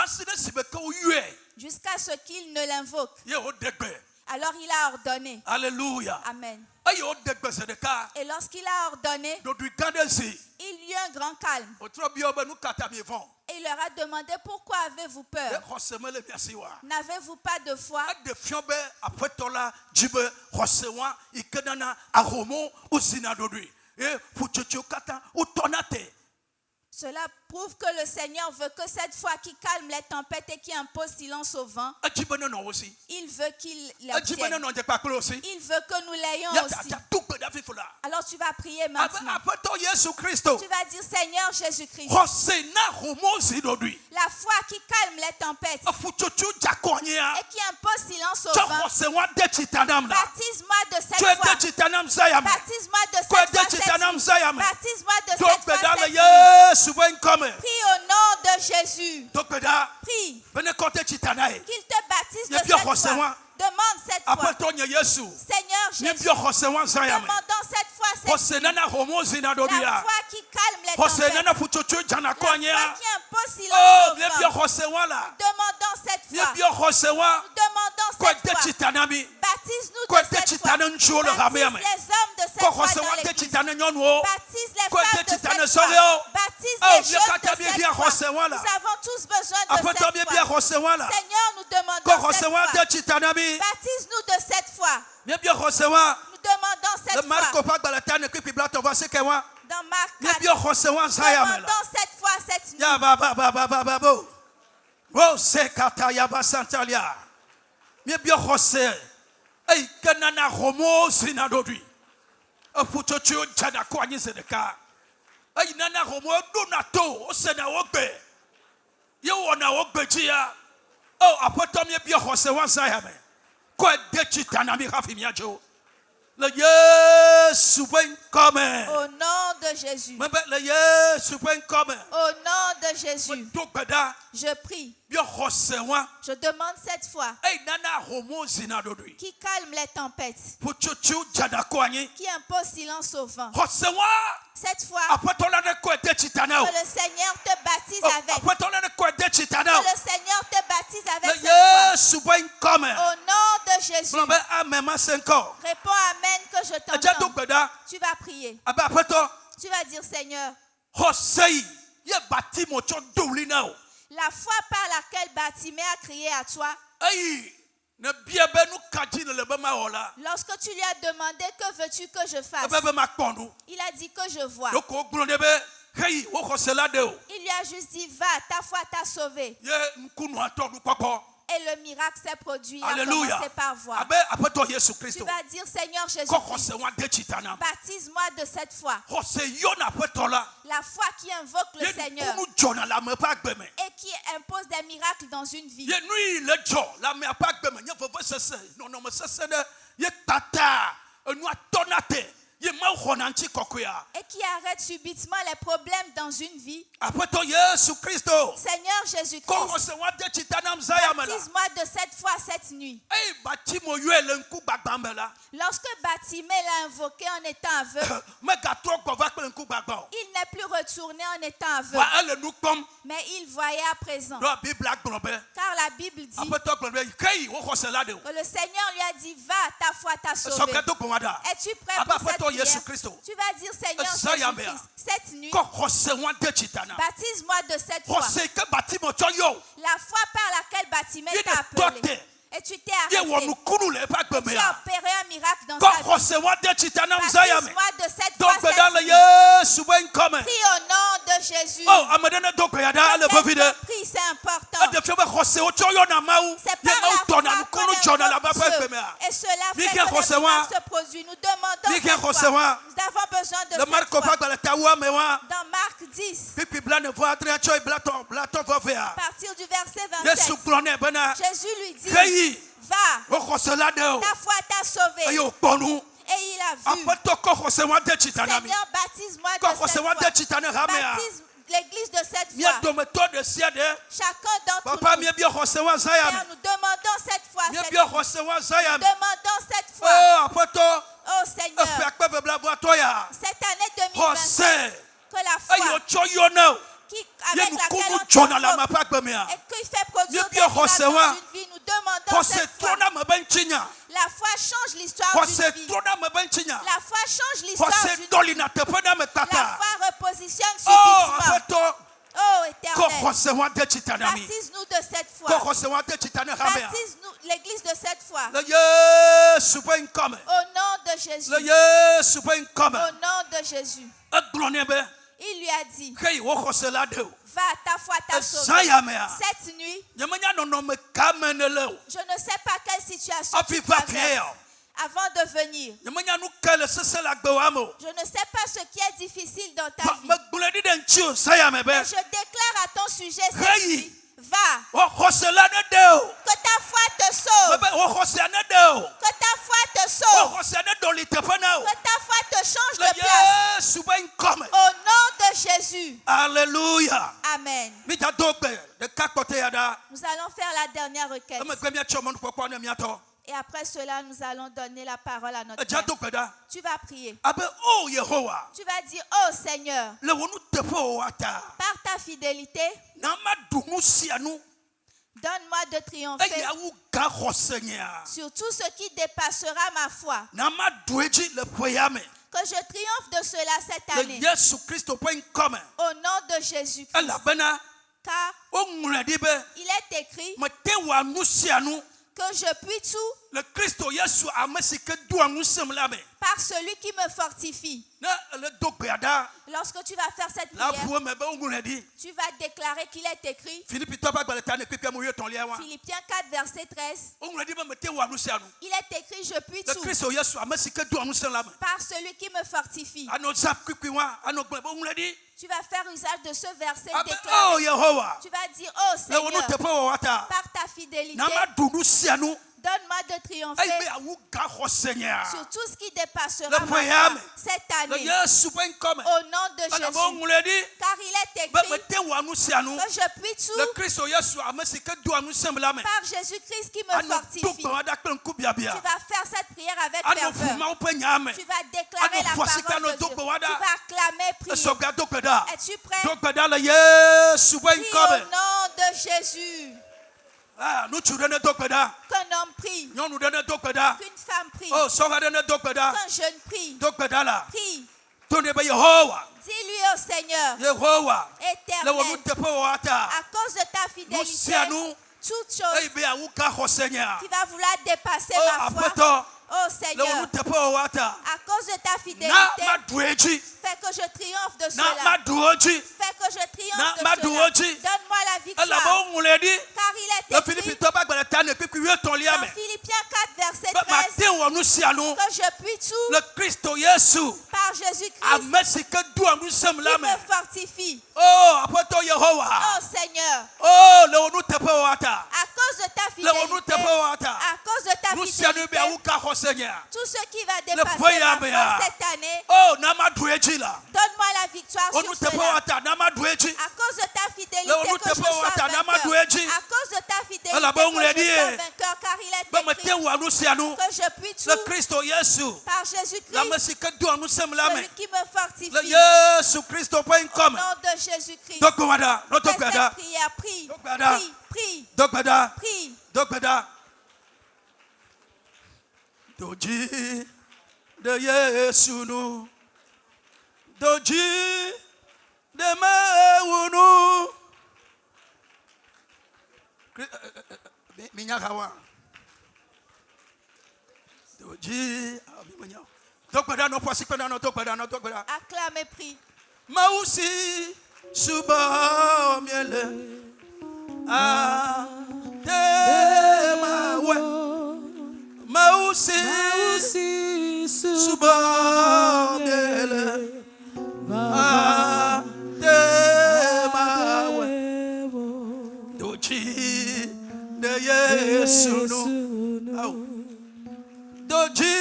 Jusqu'à ce qu'il ne l'invoque. Alors il a ordonné. Alléluia. Amen. Et lorsqu'il a ordonné, il y eut un grand calme. Et il leur a demandé, pourquoi avez-vous peur? N'avez-vous pas de foi? Cela prouve que le Seigneur veut que cette foi qui calme les tempêtes et qui impose silence au vent, il veut qu'il l'obtienne. Il veut que nous l'ayons aussi. Alors tu vas prier maintenant. Tu vas dire, Seigneur Jésus-Christ, la foi qui calme les tempêtes et qui impose silence au vent, baptise-moi de cette foi. Baptise-moi de cette foi. Baptise-moi de cette foi. Prie au nom de Jésus. Prie qu'il te baptise de cette foi. Demande cette foi. Seigneur Jésus, demandons cette foi. La foi qui calme les tempêtes. La foi qui impose silence au vent. Demandons cette foi. Demandons cette foi. Baptise-nous de cette foi. Baptise les hommes de cette foi dans l'église. Baptise les femmes de cette foi. Baptise les jeunes de cette foi. Nous avons tous besoin de cette foi. Seigneur, nous demandons cette foi. Baptise-nous de cette foi. Nous demandons cette foi. Dans Marc 4, demandons cette foi cette Le Jésus comme. Au nom de Jésus. Le Jésus comme. Au nom de Jésus. Je prie. Je demande cette foi qui calme les tempêtes, qui impose silence au vent. Cette foi que le Seigneur te baptise avec. Que le Seigneur te baptise avec cette foi. Au nom de Jésus. Réponds Amen que je t'entends. Tu vas prier. Tu vas dire, Seigneur, la foi par laquelle Bartimée a crié à toi, lorsque tu lui as demandé que veux-tu que je fasse, il a dit que je vois. Il lui a juste dit, va, ta foi t'a sauvé. Et le miracle s'est produit. Alléluia. Il a commencé par voir. Abe apeto Yesu Tu Christo. vas dire, Seigneur Jésus, Koko se wan de chitana. baptise-moi de cette foi. Hose yona apeto la. La foi qui invoque le Seigneur Kunu jona la me pa gbeme. et qui impose des miracles dans une vie. Ye nui le jo la me pa gbeme. Nye vovo sese. Non non me sese de ye tata. Enu atonate. Ye ma honanchi kokuya. Et qui arrête subitement les problèmes dans une vie. Apeto Yesu Christo. Seigneur Jésus-Christ, Koko se wan de chitana mzaya mela. baptise-moi de cette foi cette nuit. Ei bati mo yue le nku gbagbambe la. Lorsque Batimée l'a invoqué en étant aveugle, Me gatro ko va kle nku gbagba. il n'est plus retourné en étant aveugle, Wa ele nu pom. mais il voyait à présent. Do Bible agbobe. Car la Bible dit Apeto gbobe kei wo hose la de. que le Seigneur lui a dit, va, ta foi t'a sauvé. Soketo komada. Es-tu prêt Aba pour cette apeto Yesu prière? Christo. Tu vas dire, Seigneur Zayambea. Jésus-Christ, cette nuit, Ko hose wan de chitana. baptise-moi de cette foi. Hose ke bati mo cho yo. La foi par laquelle Batimée Il t'a est appelé. doté. Et tu t'es Ye arrêté. wonu kunu le pa gbeme Tu as ya. opéré un miracle dans Ko sa vie. hose wan de chitana mzaya me. Baptise-moi de cette Donc foi bedale cette nuit. Yesu ben come. Prie au nom de Jésus. Oh amadene do ya da le vivide. Prie, c'est important. Ade febe hose o cho yo na mau. C'est Ye par mau la tona foi kunu qu'on jona la ba invoque pa Dieu. gbeme ya. Et cela fait Mike que les Rosewa. miracles se produisent. Nous demandons Mike cette foi. Rosewa. Nous avons besoin de Le cette Marco foi. pa gbele tawa me wa. Dans Marc 10, Pipi blane vo atre cho blaton vo à vea. partir du verset Yesu 27, glone bena. Jésus lui dit, Kei va, o hose la de o. ta foi t'a sauvé. Ayo ponu. Et il a vu. Apeto ko hose wan de chitana mi. Seigneur, baptise-moi Ko de hose cette wan foi. de chitana ha me ya. Baptise l'église de cette Mia foi. do me to de sia de. Chacun d'entre Papa nous. mi bi hose wan zaya me. Père, nous demandons cette foi. Mi Cette bi hose wan zaya me. demandons cette foi. Oh apeto. Oh Seigneur, Efe akpe bla vo to ya. cette année 2025, Hose. que la Ayo foi cho yo no. Ye avec nu laquelle kunu on jona la ma t'invoque pa gbeme ya. et qui fait produire Ye des bi hose miracles wa. dans une vie, nous demandons Hose cette foi. trona me ben chinya. La foi change l'histoire Hose d'une vie. trona me ben chinya. La foi change l'histoire Hose d'une vie. doli na tepe na me La tata. foi repositionne Oh subitement. apeto. Oh Ko Éternel, hose wan de chitana mi. baptise-nous de cette Ko foi. hose wan de chitana ha me ya. Baptise-nous l'église de cette foi. Le Yesu ben come. Au nom de Jésus. Le Yesu ben come. Au nom de Jésus. E glone be. Il lui a dit, Kei wo hose la de o. va, ta foi t'a sauvé. Zaya me ya. Cette nuit, Yemenya no no me kamene le o. je ne sais pas quelle situation Afi tu va traverses pie. avant de venir. Yemenya nu kele sese la gbe wa mo. Je ne sais pas ce qui est difficile dans ta vie. Me gbule di den chi o zaya me be. Mais je déclare à ton sujet cette Hey. nuit, va, Wo hose la de de o. que ta foi te Me sauve, be wo hose ne de o. que ta foi te Wo sauve, hose ne doli tepe na o. que ta foi te change Le de place. Yesu ben come. Au nom de Jésus. Alléluia. Amen. Mi ta do gbe de ka kote ya da. Nous allons faire la dernière requête. E me gbe mi acho mo npo ne mi ato. Et après cela, nous allons donner la parole à notre E ja Père. do gbe da. Tu vas prier. Abe o Yehowa. Tu vas dire, oh Seigneur, Le wonu tepe o ata. par ta fidélité, Na ma dunu sia nu. donne-moi de E triompher ya wu ga hose nya. sur tout ce qui dépassera ma foi. Na ma dueji le poya me. Que je triomphe de cela cette Le année. Yesu Christo ben come. Au nom de Jésus-Christ. Ela bena Car o nguledi be. il est écrit Me te wa nu sia nu. que je puis tout Le Christo Yesu amesike du anu sem la me. par celui qui me fortifie. Na le do gbe ada. Lorsque tu vas faire cette La prière, fu me be o nguledi. tu vas déclarer qu'il est écrit, Philippe to ba gba le ta ne pipi mo yo ton lia wa. Philippiens 4, verset 13, O nguledi be me te wa nu sia nu. il est écrit, je puis Le tout Christo Yesu amesike du anu sem la me. par celui qui me fortifie. Ano zap kwikwi wa, ano gbe o nguledi. Tu vas faire usage de ce verset Abe déclaré. oh Yehowa. Tu vas dire, oh Le wonu Seigneur, tepe o ata. par ta fidélité, Na ma dunu sia nu. donne-moi de Ai triompher be awu ga hose nya. sur tout ce qui dépassera Le ma poème. foi cette Le année. Yesu ben come. Au nom de Ana mo Jésus. nguledi. Car il est Be me écrit te wa nu sia nu. que je puis tout Le Christo Yesu amesike du anu sem la me. par Jésus-Christ qui me Ano fortifie. to gbe wa da pe nku bia Tu bia. vas faire cette prière avec Ano ferveur. fuma o pe nya me. Tu vas déclarer Ano la fwasika parole no de Dieu. dogbe Tu wada. vas acclamer, prier. So ga do gbe da. Es-tu prêt? Do gbe da le Yesu ben Prie come. au nom de Jésus. Ah, nu chu de ne do gbe da. Qu'un homme prie. Nyɔnu de ne do gbe da. Qu'une femme prie. Oh, sɔha de ne do gbe da. Qu'un jeune prie. Do gbe da la. Prie. To ne be Yehowa. Dis-lui au Seigneur, Yehowa. Le wɔnu éternel, teƒe wɔ ata. à cause de ta Nu fidélité, sia nu. toute chose Eye be awu ga xɔse nya. qui va vouloir dépasser Oh, ma foi, aƒetɔ. oh Le Seigneur, wɔnu teƒe wɔ ata. à cause de ta Na fidélité, ma du edzi. fais que je triomphe de Na ma cela. du edzi. Fais que je triomphe de cela. Donne-moi la victoire. Car il est écrit dans Philippiens 4, verset 13 que je puis tout par Jésus-Christ qui me fortifie. Oh Seigneur, à cause de ta fidélité, tout ce qui va dépasser ma foi cette année, donne-moi la victoire sur cela. À cause de ta fidélité, que je sois vainqueur. À cause de ta fidélité, que je sois vainqueur, car il est écrit que je puis tout par Jésus-Christ, celui qui me fortifie. Au nom de Jésus-Christ, fais cette prière, prie, prie, prie. Doji de Yesu nu, doji de Mewunu. Minyakawa. Doji, Tokbada no posikbada no tokbada no tokbada. Acclame et prie. Mausi suba miele a temawe. Mausi suba miele a temawe. Doji de Yesu no. Doji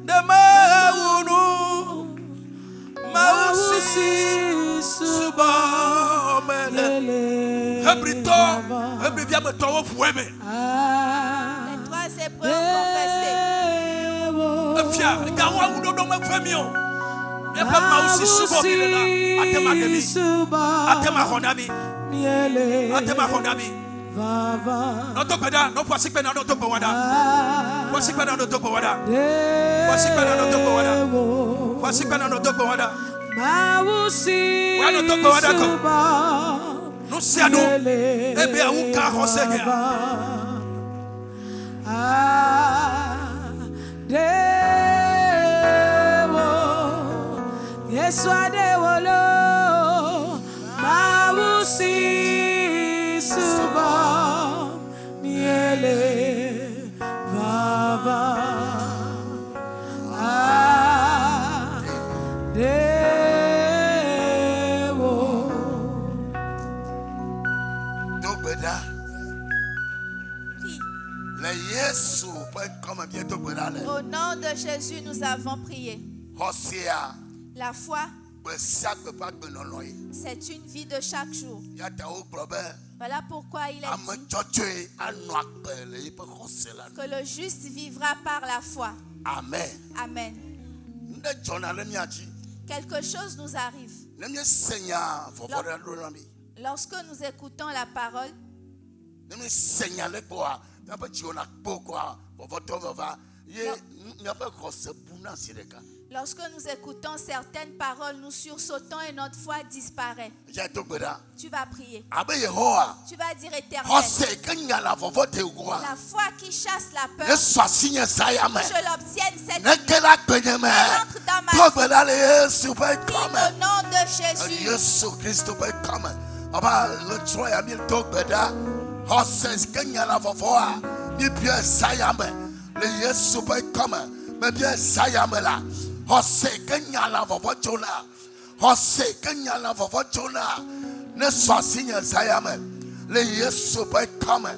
de Mewunu. Mausi suba miele. Hebrito, hebivia me towo fueme. Les trois épreuves confessées. Efia, gawa udo do me femio. Me pa mausi suba miele na atema demi. Atema honami. Atema honami. No to peda, no posikpeda no to powada. Posikpeda no to powada. Posikpeda no to powada. Posikpeda no to powada. Mausi no to powada ko. No sia no. Ebe a uka hosenya. Dewo Yesu adewolo Mausi suba miele vava Dewo. Dogbeda. Prie. Le Yesu peut comme bien dogbeda le. Au nom de Jésus, nous avons prié. Hosea. La foi, C'est une vie de chaque jour. Voilà pourquoi il est dit que le juste vivra par la foi. Amen. Amen. Quelque chose nous arrive. Lorsque nous écoutons la parole, lorsque nous écoutons certaines paroles, nous sursautons et notre foi disparaît. Tu vas prier. Tu vas dire Éternel, la foi qui chasse la peur, que je l'obtienne cette nuit. Entre dans ma vie. Au nom de Jésus. Hosé kenyala vovo Jonah. Hosé kenyala vovo Jonah. Ne sois signe Zayame. Le Yesu peut come.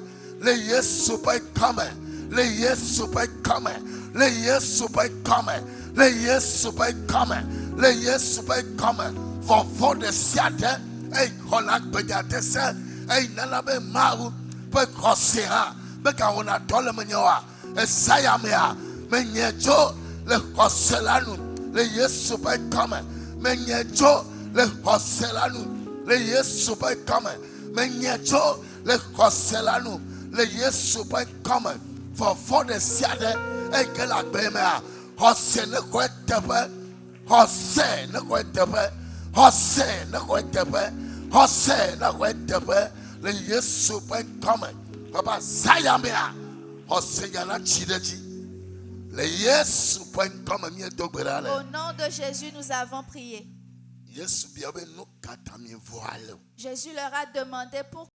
Le Yesu peut come. Le Yesu peut come. Le Yesu peut come. Le Yesu peut come. Le Yesu peut come. Vovo de siate. Ei holak bejate se. Ei nalabe maru. Peut crosser ha. Beka ona dole menyoa. Zayame ha. Menyejo. Le Hoselanu, le Yesu peut come, mais Niejo, le Hoselanu, le Yesu peut come, mais Niejo, le Hoselanu, le Yesu peut come, for the Siade, et que la Bema, Hosé ne couette pas, Hosé ne couette pas, Hosé ne couette pas, Hosé ne couette pas, le Yesu peut come, Papa Sayamea, Hosé yana Chideji. Au nom de Jésus, nous avons prié. Jésus leur a demandé pourquoi